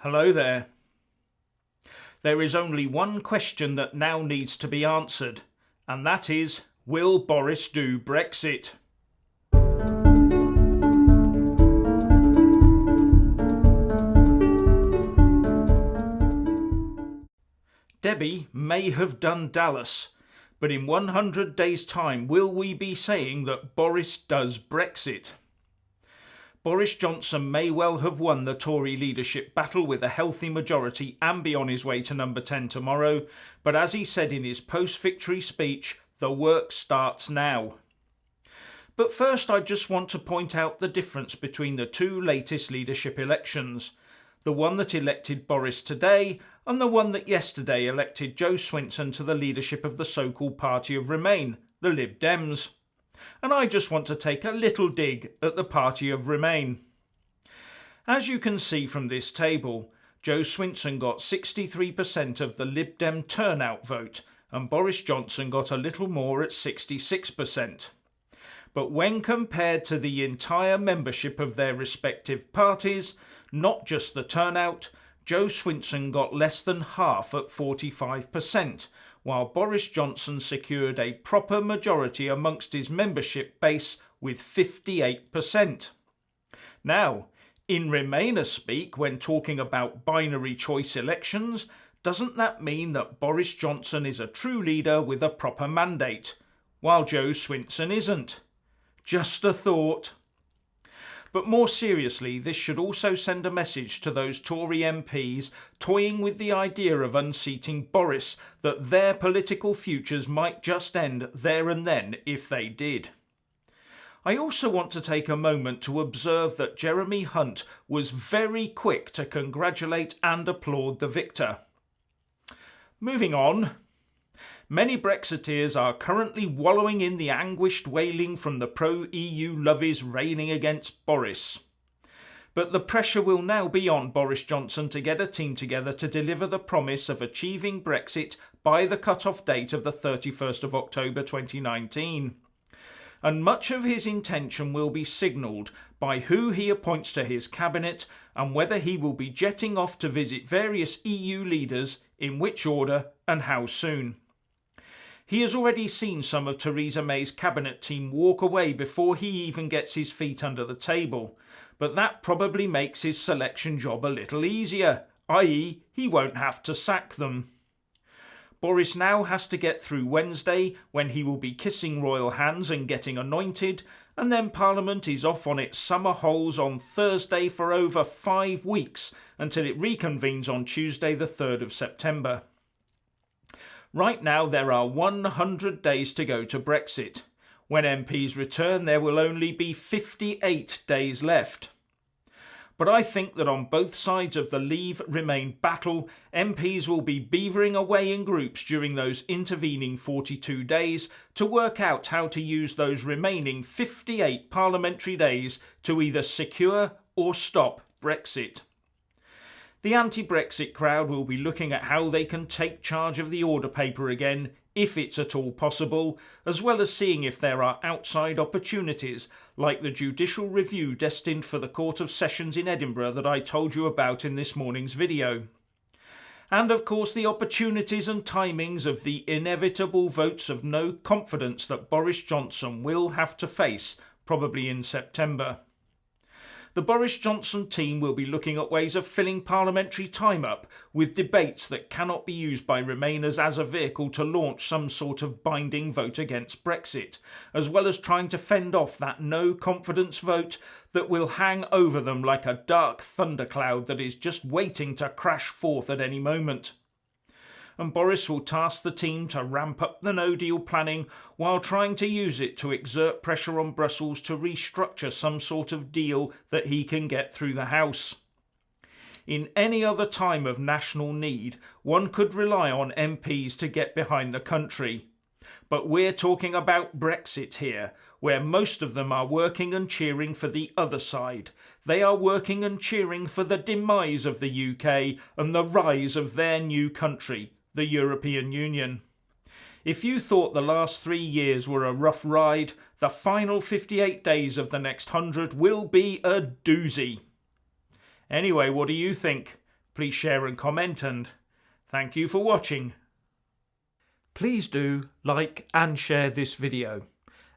Hello there. There is only one question that now needs to be answered, and that is, will Boris do Brexit? Debbie may have done Dallas, but in 100 days' time will we be saying that Boris does Brexit? Boris Johnson may well have won the Tory leadership battle with a healthy majority and be on his way to number 10 tomorrow, but as he said in his post-victory speech, the work starts now. But first I just want to point out the difference between the two latest leadership elections, the one that elected Boris today and the one that yesterday elected Jo Swinson to the leadership of the so-called Party of Remain, the Lib Dems. And I just want to take a little dig at the Party of Remain. As you can see from this table, Jo Swinson got 63% of the Lib Dem turnout vote and Boris Johnson got a little more at 66%. But when compared to the entire membership of their respective parties, not just the turnout, Jo Swinson got less than half at 45%, while Boris Johnson secured a proper majority amongst his membership base with 58%. Now, in Remainer speak, when talking about binary choice elections, doesn't that mean that Boris Johnson is a true leader with a proper mandate, while Jo Swinson isn't? Just a thought. But more seriously, this should also send a message to those Tory MPs toying with the idea of unseating Boris that their political futures might just end there and then if they did. I also want to take a moment to observe that Jeremy Hunt was very quick to congratulate and applaud the victor. Moving on. Many Brexiteers are currently wallowing in the anguished wailing from the pro-EU lovies railing against Boris. But the pressure will now be on Boris Johnson to get a team together to deliver the promise of achieving Brexit by the cut-off date of the 31st of October 2019. And much of his intention will be signalled by who he appoints to his cabinet and whether he will be jetting off to visit various EU leaders, in which order and how soon. He has already seen some of Theresa May's cabinet team walk away before he even gets his feet under the table, but that probably makes his selection job a little easier, i.e. he won't have to sack them. Boris now has to get through Wednesday, when he will be kissing royal hands and getting anointed, and then Parliament is off on its summer holes on Thursday for over 5 weeks, until it reconvenes on Tuesday the 3rd of September. Right now there are 100 days to go to Brexit. When MPs return there will only be 58 days left. But I think that on both sides of the Leave-Remain battle, MPs will be beavering away in groups during those intervening 42 days to work out how to use those remaining 58 parliamentary days to either secure or stop Brexit. The anti-Brexit crowd will be looking at how they can take charge of the order paper again, if it's at all possible, as well as seeing if there are outside opportunities, like the judicial review destined for the Court of Sessions in Edinburgh that I told you about in this morning's video. And of course the opportunities and timings of the inevitable votes of no confidence that Boris Johnson will have to face, probably in September. The Boris Johnson team will be looking at ways of filling parliamentary time up with debates that cannot be used by Remainers as a vehicle to launch some sort of binding vote against Brexit, as well as trying to fend off that no confidence vote that will hang over them like a dark thundercloud that is just waiting to crash forth at any moment. And Boris will task the team to ramp up the no-deal planning while trying to use it to exert pressure on Brussels to restructure some sort of deal that he can get through the House. In any other time of national need, one could rely on MPs to get behind the country. But we're talking about Brexit here, where most of them are working and cheering for the other side. They are working and cheering for the demise of the UK and the rise of their new country, the European Union. If you thought the last 3 years were a rough ride, the final 58 days of the next 100 will be a doozy. Anyway, what do you think? Please share and comment, and thank you for watching. Please do like and share this video,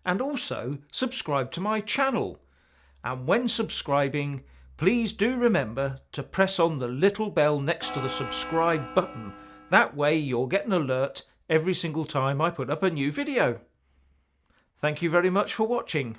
and also subscribe to my channel. And when subscribing, please do remember to press on the little bell next to the subscribe button. That way you'll get an alert every single time I put up a new video. Thank you very much for watching.